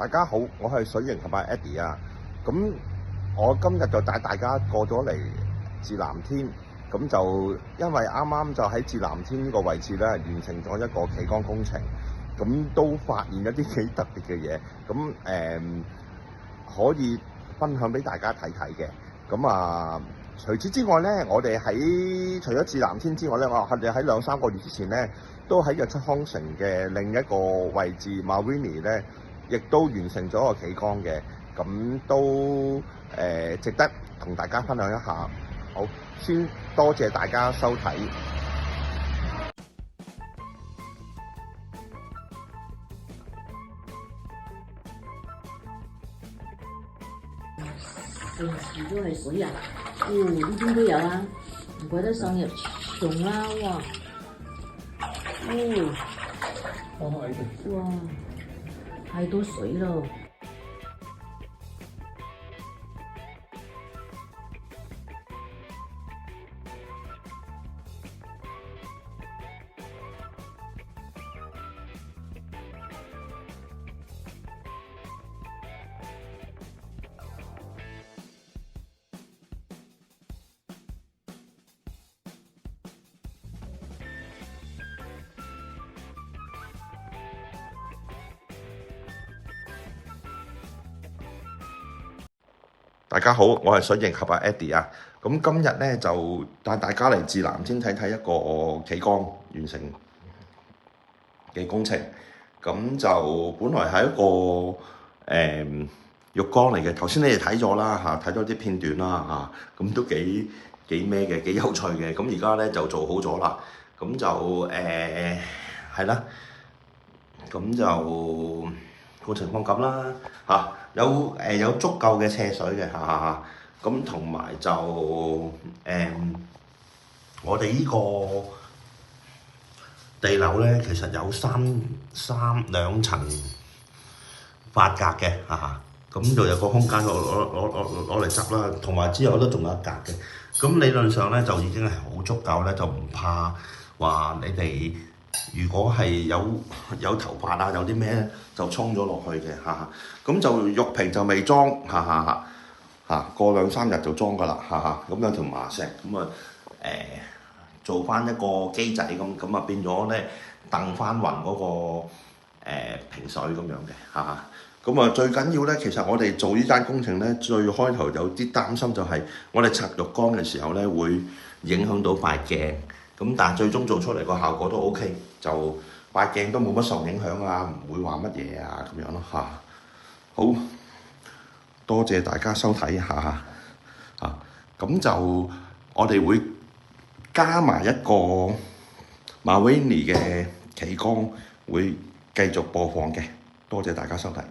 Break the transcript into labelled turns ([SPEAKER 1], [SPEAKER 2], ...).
[SPEAKER 1] 大家好，我係水型同埋 Eddie 啊。咁我今日就帶大家過咗嚟至藍天，咁就因為啱啱就喺至藍天呢個位置咧完成咗一個企缸工程，咁都發現一啲幾特別嘅嘢，咁可以分享俾大家睇睇嘅。咁除此之外咧，我哋除咗至藍天之外咧，我哋喺2-3個月之前咧，都喺日出康城嘅另一個位置 Mawini 咧，亦都完成咗個企缸嘅，咁都值得同大家分享一下。好，先多謝大家收睇。
[SPEAKER 2] 成樹都係水啊！呢邊都有啊，唔怪得上入蟲啦，哇！哇，太多水咯！
[SPEAKER 1] 大家好，我係水型俠 Eddie 啊。咁今日咧就帶大家嚟至藍天睇睇一個企缸完成嘅工程。咁就本來係一個浴缸嚟嘅，頭先你哋睇咗啦嚇，睇咗啲片段啦嚇，咁都幾咩嘅，幾有趣嘅。咁而家咧就做好咗啦，咁就係啦，咁就個情況咁啦嚇，有足夠嘅斜水嘅嚇，咁同埋就我哋呢個地樓咧，其實有兩層8格嘅嚇，咁就有個空間攞嚟執啦，同埋之後都仲有1格嘅。咁理論上咧就已經係好足夠咧，就唔怕話你哋如果係有頭髮啊，有啲咩就沖咗落去嘅嚇。咁就浴屏就未裝嚇，過2-3日就裝噶啦嚇。咁有條麻石咁做翻一個機仔咁變咗咧掟翻勻嗰個平水咁樣嘅嚇。咁最緊要咧，其實我哋做呢單工程咧，最開頭有啲擔心就係我哋拆浴缸嘅時候咧，會影響到塊鏡。咁但係最終做出嚟個效果都 OK， 就塊鏡都冇乜受影響啊，唔會話乜嘢啊咁樣咯嚇。好多謝大家收睇下嚇。咁就我哋會加埋一個 Mawini 嘅企缸，會繼續播放嘅。多謝大家收睇。